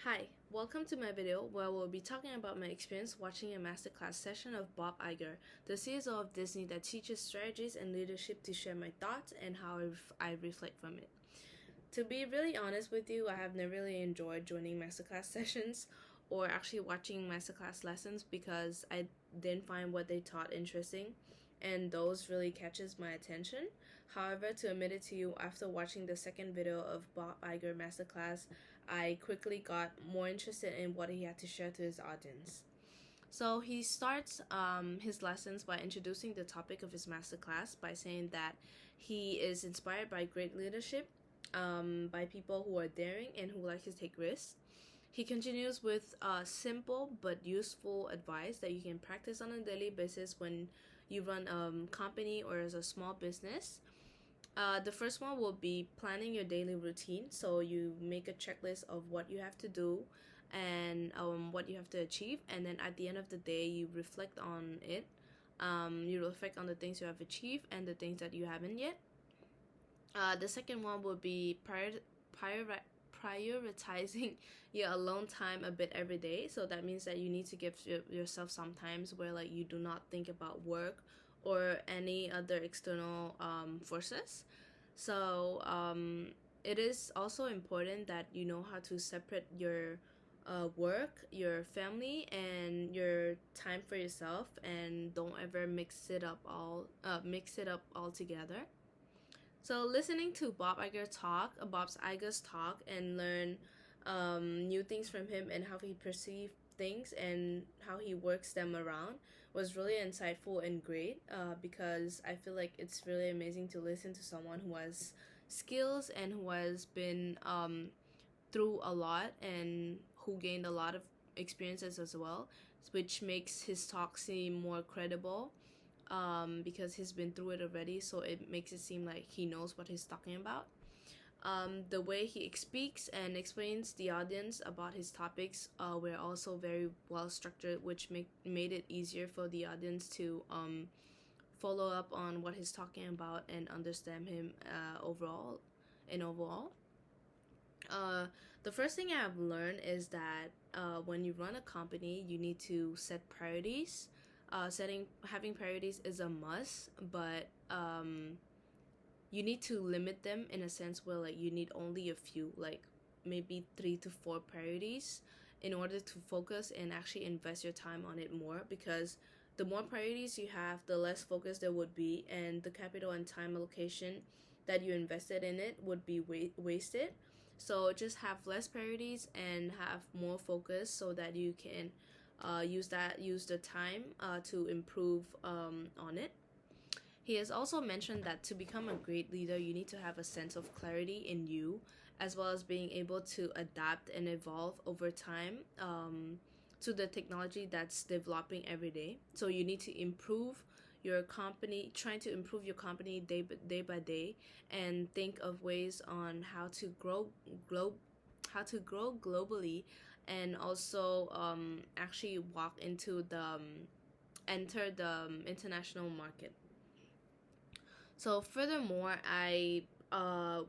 Hi, welcome to my video where we'll be talking about my experience watching a masterclass session of Bob Iger, the CEO of Disney that teaches strategies and leadership, to share my thoughts and how I reflect from it. To be really honest with you, I have never really enjoyed joining masterclass sessions or actually watching masterclass lessons because I didn't find what they taught interesting, and those really catches my attention. However, to admit it to you, after watching the second video of Bob Iger masterclass, I quickly got more interested in what he had to share to his audience. So he starts his lessons by introducing the topic of his masterclass by saying that he is inspired by great leadership, by people who are daring and who like to take risks. He continues with simple but useful advice that you can practice on a daily basis when you run a company or as a small business. The first one will be planning your daily routine. So you make a checklist of what you have to do and what you have to achieve. And then at the end of the day, you reflect on it. You reflect on the things you have achieved and the things that you haven't yet. The second one will be prioritizing your alone time a bit every day. So that means that you need to give yourself some times where like you do not think about work or any other external forces. So it is also important that you know how to separate your work, your family, and your time for yourself, and don't ever mix it up all together. So listening to Bob's Iger's talk, and learn new things from him and how he perceives things and how he works them around was really insightful and great. Because I feel like it's really amazing to listen to someone who has skills and who has been through a lot and who gained a lot of experiences as well, which makes his talk seem more credible, because he's been through it already, so it makes it seem like he knows what he's talking about. The way he speaks and explains the audience about his topics were also very well structured, which made it easier for the audience to follow up on what he's talking about and understand him overall. The first thing I've learned is that when you run a company, you need to set priorities. Having priorities is a must, but you need to limit them in a sense where like you need only a few, like maybe 3 to 4 priorities, in order to focus and actually invest your time on it more, because the more priorities you have, the less focus there would be, and the capital and time allocation that you invested in it would be wasted. So just have less priorities and have more focus so that you can use the time to improve on it. He has also mentioned that to become a great leader, you need to have a sense of clarity in you, as well as being able to adapt and evolve over time to the technology that's developing every day. So you need to improve your company, trying to improve your company day by day, and think of ways on how to grow globally, and also actually enter the international market. So furthermore, I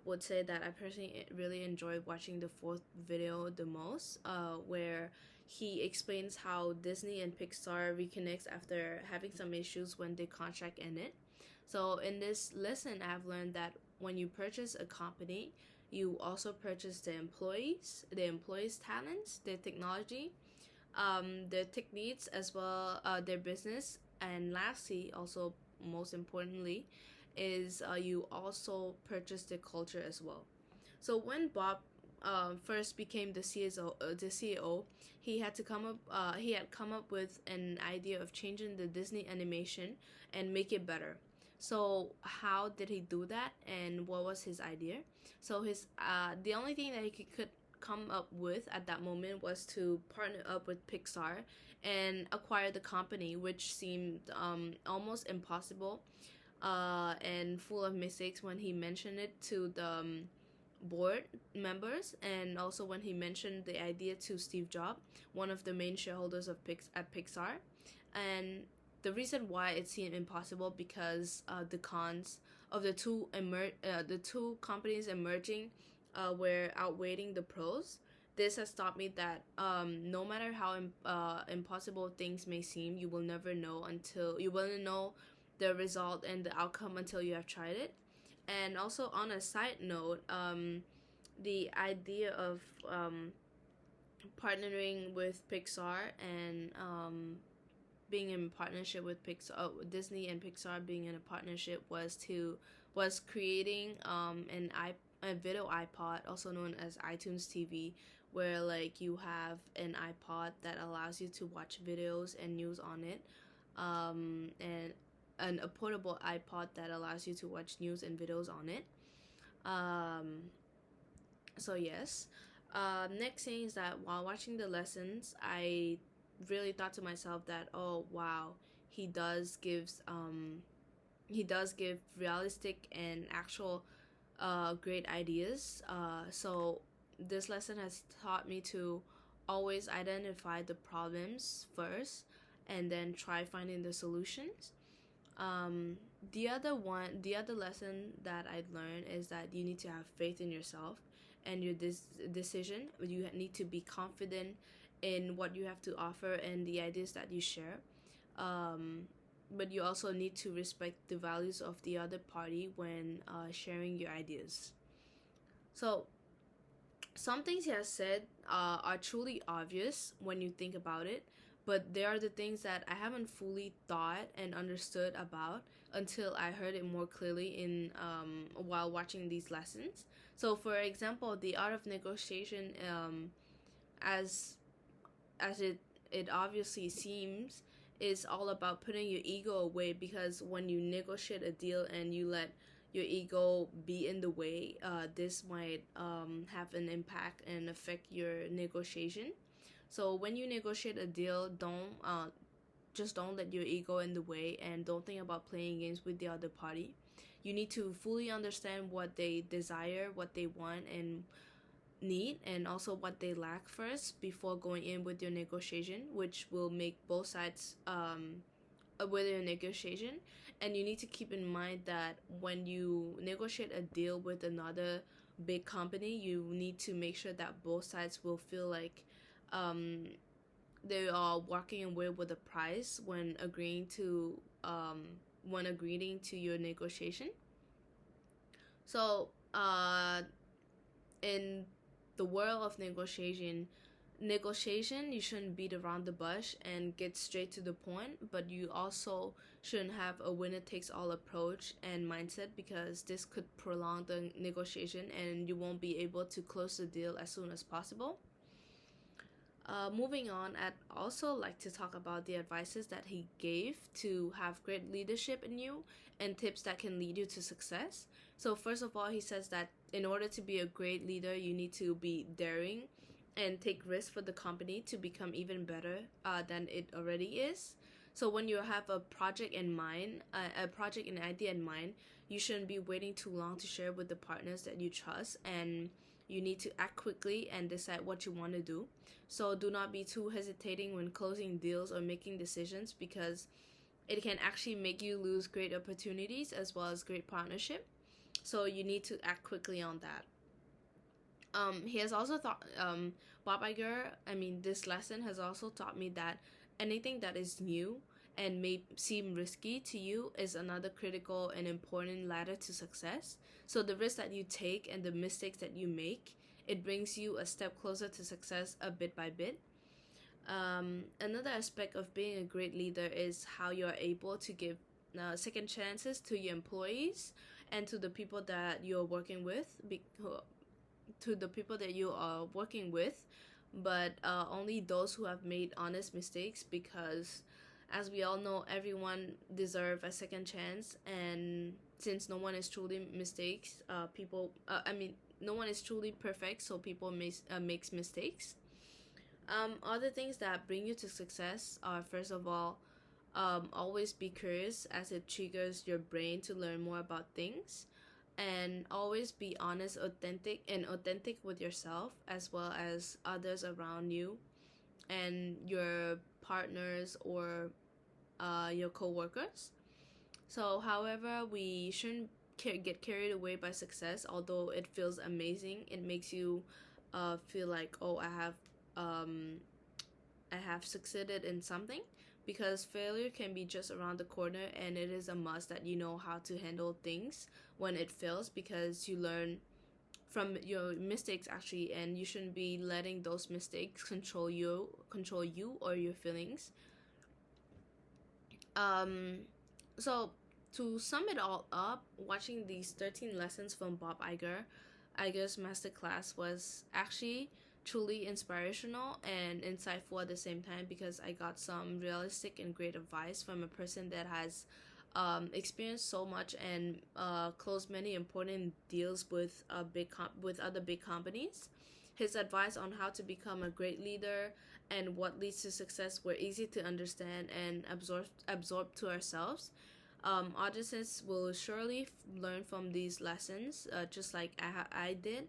would say that I personally really enjoyed watching the fourth video the most, where he explains how Disney and Pixar reconnects after having some issues when the contract ended. So in this lesson, I've learned that when you purchase a company, you also purchase the employees' talents, their technology, their techniques, as well their business, and lastly, also most importantly, is you also purchase the culture as well. So when Bob first became the CEO, he had come up with an idea of changing the Disney animation and make it better. So how did he do that, and what was his idea? So the only thing that he could come up with at that moment was to partner up with Pixar and acquire the company, which seemed almost impossible and full of mistakes when he mentioned it to the board members, and also when he mentioned the idea to Steve Jobs, one of the main shareholders at Pixar. And the reason why it seemed impossible, because the cons of the two companies emerging were outweighing the pros, this has taught me that no matter how impossible things may seem, you will know the result and the outcome until you have tried it. And also, on a side note, the idea of partnering with Pixar and being in partnership with Pixar, Disney and Pixar being in a partnership was creating a video iPod, also known as iTunes TV, where like you have an iPod that allows you to watch videos and news on it, and a portable iPod that allows you to watch news and videos on it. Um, so yes. Next thing is that while watching the lessons, I really thought to myself that, oh wow, he does gives he does give realistic and actual great ideas. So this lesson has taught me to always identify the problems first and then try finding the solutions. um, the other lesson that I learned is that you need to have faith in yourself and your decision. You need to be confident in what you have to offer and the ideas that you share. Um, but you also need to respect the values of the other party when sharing your ideas. So, some things he has said are truly obvious when you think about it, but they are the things that I haven't fully thought and understood about until I heard it more clearly in while watching these lessons. So, for example, the art of negotiation, as it obviously seems, is all about putting your ego away, because when you negotiate a deal and you let your ego be in the way, this might have an impact and affect your negotiation. So when you negotiate a deal, don't let your ego in the way, and don't think about playing games with the other party. You need to fully understand what they desire, what they want and need, and also what they lack first before going in with your negotiation, which will make both sides with your negotiation. And you need to keep in mind that when you negotiate a deal with another big company, you need to make sure that both sides will feel like um, they are walking away with a price when agreeing to your negotiation. So in the world of negotiation, you shouldn't beat around the bush and get straight to the point, but you also shouldn't have a winner takes all approach and mindset, because this could prolong the negotiation and you won't be able to close the deal as soon as possible. Moving on, I'd also like to talk about the advices that he gave to have great leadership in you and tips that can lead you to success. So, first of all, he says that in order to be a great leader, you need to be daring and take risks for the company to become even better than it already is. So, when you have a project in mind, an idea in mind, you shouldn't be waiting too long to share with the partners that you trust, and you need to act quickly and decide what you want to do. So do not be too hesitating when closing deals or making decisions, because it can actually make you lose great opportunities as well as great partnership. So you need to act quickly on that. He has also thought, Bob Iger, this lesson has also taught me that anything that is new and may seem risky to you is another critical and important ladder to success. So the risks that you take and the mistakes that you make, it brings you a step closer to success, a bit by bit. Another aspect of being a great leader is how you're able to give second chances to your employees and to the people that you're working with, but only those who have made honest mistakes, because as we all know, everyone deserves a second chance, and since no one is truly no one is truly perfect, so people makes mistakes. Other things that bring you to success are, first of all, always be curious, as it triggers your brain to learn more about things, and always be authentic with yourself as well as others around you and your partners or your co-workers. So, however, we shouldn't get carried away by success. Although it feels amazing, it makes you feel like, oh, I have succeeded in something, because failure can be just around the corner, and it is a must that you know how to handle things when it fails, because you learn from your mistakes actually, and you shouldn't be letting those mistakes control you or your feelings. um so to sum it all up, watching these 13 lessons from Bob Iger's masterclass was actually truly inspirational and insightful at the same time, because I got some realistic and great advice from a person that has experienced so much and closed many important deals with with other big companies. His advice on how to become a great leader and what leads to success were easy to understand and absorb to ourselves. Audiences will surely learn from these lessons, just like I did.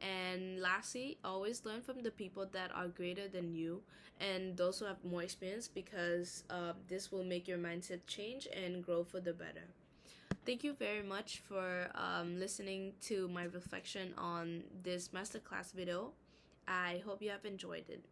And lastly, always learn from the people that are greater than you and those who have more experience, because this will make your mindset change and grow for the better. Thank you very much for listening to my reflection on this masterclass video. I hope you have enjoyed it.